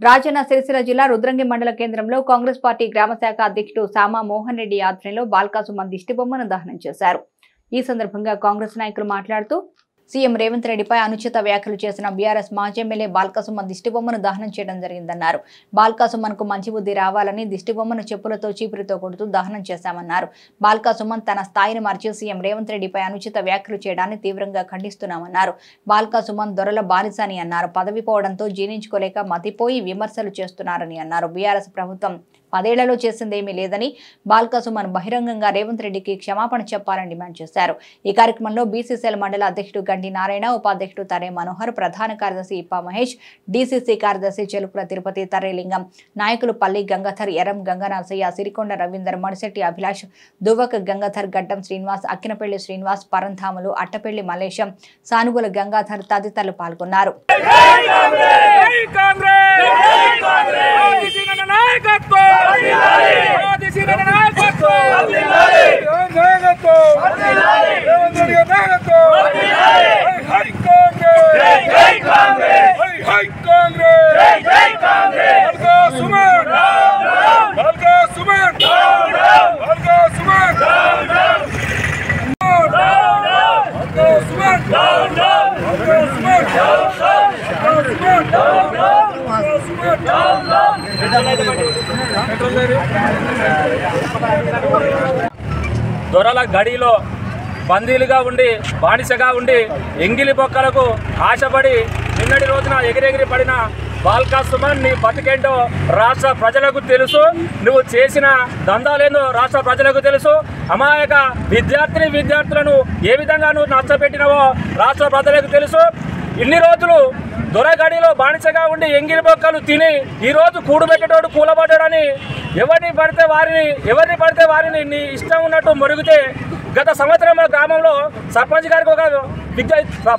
రాజన్న సిరిసిల్ల జిల్లా రుద్రంగి మండల కేంద్రంలో కాంగ్రెస్ పార్టీ గ్రామ శాఖ అధ్యక్షుడు సామా మోహన్ రెడ్డి ఆధ్వర్యంలో బాల్కాసుమన్ దిష్టిబొమ్మను దహనం చేశారు। ఈ సందర్భంగా కాంగ్రెస్ నాయకులు మాట్లాడుతూ సీఎం రేవంత్ రెడ్డిపై అనుచిత వ్యాఖ్యలు చేసిన బీఆర్ఎస్ మాజీ ఎమ్మెల్యే బాల్కాసుమన్ దిష్టిబొమ్మను దహనం చేయడం జరిగిందన్నారు। బాల్కాసుమన్కు మంచి బుద్ధి రావాలని దిష్టిబొమ్మను చెప్పులతో చీపురితో కొడుతూ దహనం చేశామన్నారు। బాల్కాసుమన్ తన స్థాయిని మార్చి సీఎం రేవంత్ రెడ్డిపై అనుచిత వ్యాఖ్యలు చేయడాన్ని తీవ్రంగా ఖండిస్తున్నామన్నారు। బాల్కాసుమన్ దొరల బానిసని అన్నారు। పదవి పోవడంతో జీర్ణించుకోలేక మతిపోయి విమర్శలు చేస్తున్నారని అన్నారు। బీఆర్ఎస్ ప్రభుత్వం 10 ఏళ్లలో చేసిందేమీ లేదని బాల్కాసుమన్ బహిరంగంగా రేవంత్ రెడ్డికి క్షమాపణ చెప్పాలని డిమాండ్ చేశారు। ఈ కార్యక్రమంలో బీసీసీఎల్ మండల అధ్యక్షుడు గండి నారాయణ, ఉపాధ్యక్షుడు తరే మనోహర్, ప్రధాన కార్యదర్శి ఇప్ప మహేష్, డీసీసీ కార్యదర్శి చెలుకుల తిరుపతి, తరేలింగం, నాయకులు పల్లి గంగాధర్, ఎరం గంగనరసయ్య, సిరికొండ రవీందర్, మడిశెట్టి అభిలాష్, దువ్వక గంగాధర్, గడ్డం శ్రీనివాస్, అక్కినపల్లి శ్రీనివాస్, పరంధాములు, అట్టపల్లి మల్లేశం, సానుగుల గంగాధర్ తదితరులు పాల్గొన్నారు। దొరల గడిలో బందీలుగా ఉండి బానిసగా ఉండి ఎంగిలి బొక్కలకు ఆశపడి నిన్నటి రోజున ఎగిరెగిరి పడిన బాల్కాసుమన్ నీ బతికేంటో రాష్ట్ర ప్రజలకు తెలుసు। నువ్వు చేసిన దందాలేందో రాష్ట్ర ప్రజలకు తెలుసు। అమాయక విద్యార్థులను ఏ విధంగా నువ్వు నష్టపెట్టినవో రాష్ట్ర ప్రజలకు తెలుసు। ఇన్ని రోజులు దొరగడిలో బానిసగా ఉండి ఎంగిలి బొక్కలు తిని ఈరోజు కూడుబెట్టేటోడు కూలబడ్డాడని ఎవరిని పడితే వారిని నీ ఇష్టం ఉన్నట్టు మొరిగితే గత సంవత్సరం గ్రామంలో సర్పంచ్ గారికి ఒక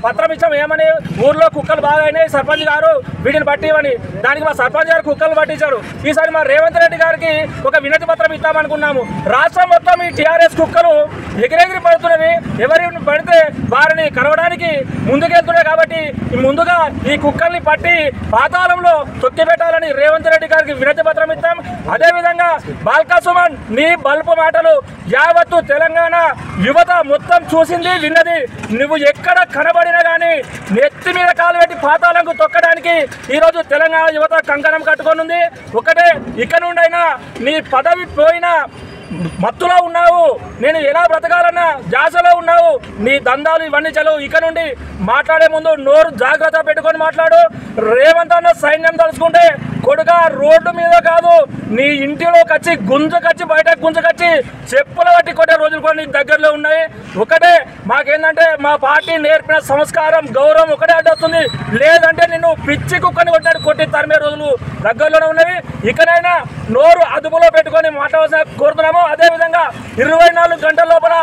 పత్రం ఇచ్చాం, ఏమని ఊర్లో కుక్కలు బాగా అయినాయి, సర్పంచ్ గారు వీటిని పట్టివని। దానికి మా సర్పంచ్ గారు కుక్కలు పట్టించారు। ఈసారి మా రేవంత్ రెడ్డి గారికి ఒక వినతి పత్రం ఇద్దామనుకున్నాము। రాష్ట్రం మొత్తం ఈ టీఆర్ఎస్ కుక్కలు ఎగిరెగిరి పడుతున్నవి, ఎవరిని పడితే వారిని కరవడానికి ముందుకెళ్తున్నాయి కాబట్టి ముందుగా ఈ కుక్కల్ని పట్టి పాతాళంలో తొక్కిపెట్టాలని రేవంత్ రెడ్డి గారికి వినతి పత్రం ఇస్తాం। అదేవిధంగా బాల్కాసుమన్ నీ బల్పు మాటలు యావత్తు తెలంగాణ యువత మొత్తం చూసింది విన్నది। నువ్వు ఎక్కడ కనబడినా కానీ నెత్తి మీద కాలు పెట్టి పాతాళంకు తొక్కడానికి ఈరోజు తెలంగాణ యువత కంకణం కట్టుకొని ఒకటే, ఇక నుండైనా నీ పదవి పోయినా మత్తులో ఉన్నావు, నేను ఎలా బ్రతకాలన్నా జాసలో ఉన్నావు, నీ దందాలు ఇవన్నీ చదువు। ఇక నుండి మాట్లాడే ముందు నోరు జాగ్రత్త పెట్టుకొని మాట్లాడు। రేవంత్ అన్న సైన్యం తలుచుకుంటే కొడుక రోడ్డు మీద కాదు నీ ఇంటిలోకి వచ్చి గుంజకొచ్చి బయటకు గుంజకొచ్చి చెప్పులు పట్టి కొట్టే రోజులు కూడా నీ దగ్గరలో ఉన్నాయి। ఒకటే మాకేందంటే మా పార్టీ నేర్పిన సంస్కారం గౌరవం ఒకటే అడ్డొస్తుంది, లేదంటే నిన్ను పిచ్చి కుక్కని కొట్టి తరిమే రోజులు దగ్గరలోనే ఉన్నవి। ఇకనైనా నోరు అదుపులో పెట్టుకొని మాట్లాడాల్సిన కోరుతున్నాము। అదేవిధంగా 24 గంటల లోపల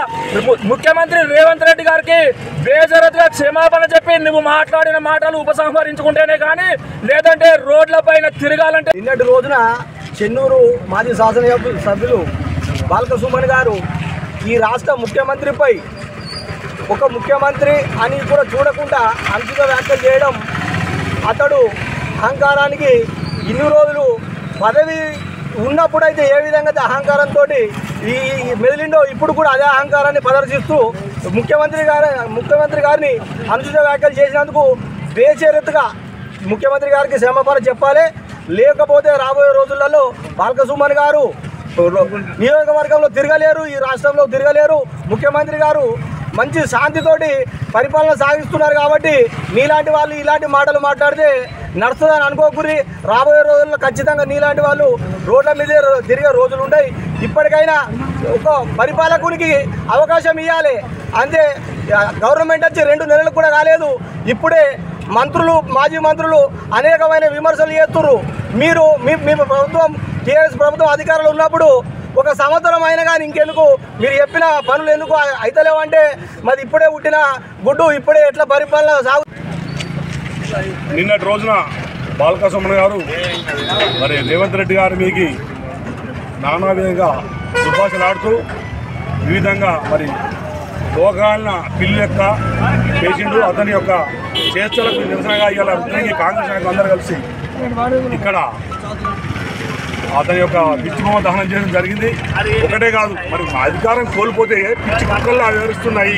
ముఖ్యమంత్రి రేవంత్ రెడ్డి గారికి బేజరత్గా క్షమాపణ చెప్పి నువ్వు మాట్లాడిన మాటలు ఉపసంహరించుకుంటేనే కానీ లేదంటే రోడ్ల పైన తిరగాలంటే। నిన్నటి రోజున చెన్నూరు మాజీ శాసనసభ్యులు బాల్కాసుమన్ గారు ఈ రాష్ట్ర ముఖ్యమంత్రిపై ఒక ముఖ్యమంత్రి అని కూడా చూడకుండా అనుచిత వ్యాఖ్యలు చేయడం, అతడు అహంకారానికి ఇన్ని రోజులు పదవి ఉన్నప్పుడైతే ఏ విధంగా అహంకారంతో ఈ మెదిలిండో ఇప్పుడు కూడా అదే అహంకారాన్ని ప్రదర్శిస్తూ ముఖ్యమంత్రి గారిని అనుచిత వ్యాఖ్యలు చేసినందుకు బేషరతుగా ముఖ్యమంత్రి గారికి క్షమాపణ చెప్పాలి। లేకపోతే రాబోయే రోజులలో బాల్కాసుమన్ గారు నియోజకవర్గంలో తిరగలేరు, ఈ రాష్ట్రంలో తిరగలేరు। ముఖ్యమంత్రి గారు మంచి శాంతితోటి పరిపాలన సాగిస్తున్నారు కాబట్టి నీలాంటి వాళ్ళు ఇలాంటి మాటలు మాట్లాడితే నడుస్తుందని అనుకోకూరి। రాబోయే రోజుల్లో ఖచ్చితంగా నీలాంటి వాళ్ళు రోడ్ల మీదే తిరిగే రోజులు ఉంటాయి। ఇప్పటికైనా ఒక పరిపాలకునికి అవకాశం ఇవ్వాలి అంతే। గవర్నమెంట్ వచ్చి 2 నెలలు కూడా కాలేదు, ఇప్పుడే మాజీ మంత్రులు అనేకమైన విమర్శలు చేస్తున్నారు। మీరు మీ ప్రభుత్వం టీఆర్ఎస్ ప్రభుత్వం అధికారులు ఉన్నప్పుడు ఒక సంవత్సరం అయినా కానీ ఇంకెందుకు మీరు చెప్పిన పనులు ఎందుకు అయితలేవంటే మరి ఇప్పుడే పుట్టిన గుడ్డు ఇప్పుడే ఎట్లా పరిపాలన సాగు। నిన్నటి రోజున బాల్కాసుమన్ గారు మరి రేవంత్ రెడ్డి గారి మీకు నానా విధంగా దుర్భాషలాడుతూ ఈ విధంగా మరి రోగాలన పిల్లి యొక్క పేషెంట్ అతని యొక్క చేష్టలకు నిరసనగా ఇవాళ రుద్రంగి కాంగ్రెస్ నాయకులు అందరూ కలిసి ఇక్కడ అతని యొక్క పిచ్చి బొమ్మ దహనం చేయడం జరిగింది. ఒకటే కాదు, మరి అధికారం కోల్పోతే పిచ్చి కుక్కల్లా వివరిస్తున్నాయి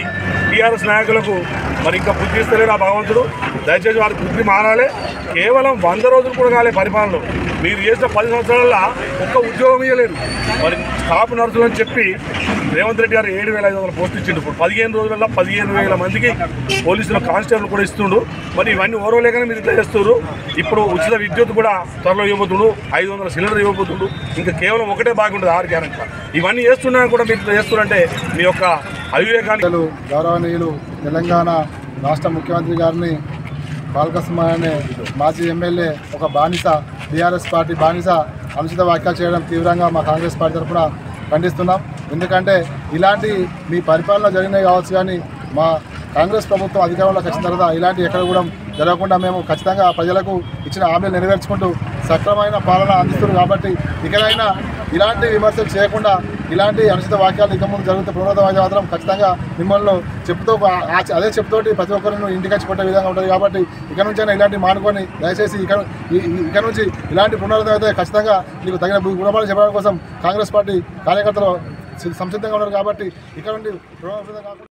టీఆర్ఎస్ నాయకులకు. మరి ఇంకా బుద్ధి ఇస్తలేరు ఆ భగవంతుడు. దయచేసి వారి బుద్ధి మారాలి. కేవలం 100 రోజులు కూడా కాలే పరిపాలనలో. మీరు చేసిన 10 సంవత్సరాల ఒక్క ఉద్యోగం ఇవ్వలేదు. మరి స్టాఫ్ నర్సులు అని చెప్పి రేవంత్ రెడ్డి గారు 7,500 పోస్టులు ఇచ్చిండు. ఇప్పుడు 15 రోజులలో 15,000 మందికి పోలీసులు కానిస్టేబుల్ కూడా ఇస్తుండు. మరి ఇవన్నీ ఓరవలేకనే మీరు ఇట్లా చేస్తున్నారు. ఇప్పుడు ఉచిత విద్యుత్ కూడా త్వరలో ఇవ్వబోతుండు, 500 సిలిండర్ ఇవ్వబోతుండు. ఇంకా కేవలం ఒకటే బాగుంటుంది 6 గ్యారెంటీ. ఇవన్నీ చేస్తున్నా కూడా మీరు ఇట్లా చేస్తున్నారంటే మీ యొక్క అవివేకానికి. గౌరవనీయులు తెలంగాణ రాష్ట్ర ముఖ్యమంత్రి గారిని బాల్కసుమన్ అనే మాజీ ఎమ్మెల్యే ఒక బానిస, టీఆర్ఎస్ పార్టీ బానిస అనుచిత వ్యాఖ్యలు చేయడం తీవ్రంగా మా కాంగ్రెస్ పార్టీ తరఫున ఖండిస్తున్నాం. ఎందుకంటే ఇలాంటి మీ పరిపాలన జరిగినాయి కావచ్చు, కానీ మా కాంగ్రెస్ ప్రభుత్వం అధికారంలోకి వచ్చిన తర్వాత ఇలాంటి ఎక్కడ కూడా జరగకుండా మేము ఖచ్చితంగా ప్రజలకు ఇచ్చిన హామీలు నెరవేర్చుకుంటూ సక్రమైన పాలన అందిస్తున్నారు. కాబట్టి ఇకనైనా ఇలాంటి విమర్శలు చేయకుండా ఇలాంటి అనుచిత వాక్యాలు ఇక ముందు జరుగుతూ పునరుద్ధరణ మాత్రం ఖచ్చితంగా మిమ్మల్ని చెప్తూ అదే చెప్తోటి ప్రతి ఒక్కరిని ఇంటికి వచ్చి కొట్టే విధంగా ఉంటుంది. కాబట్టి ఇక నుంచైనా ఇలాంటి మానుకొని దయచేసి ఇక నుంచి ఇలాంటి పునరుద్ధరణ అయితే ఖచ్చితంగా మీకు తగిన గుణపాఠం చెప్పడం కోసం కాంగ్రెస్ పార్టీ కార్యకర్తలు సంసిద్ధంగా ఉన్నారు. కాబట్టి ఇక్కడ నుండి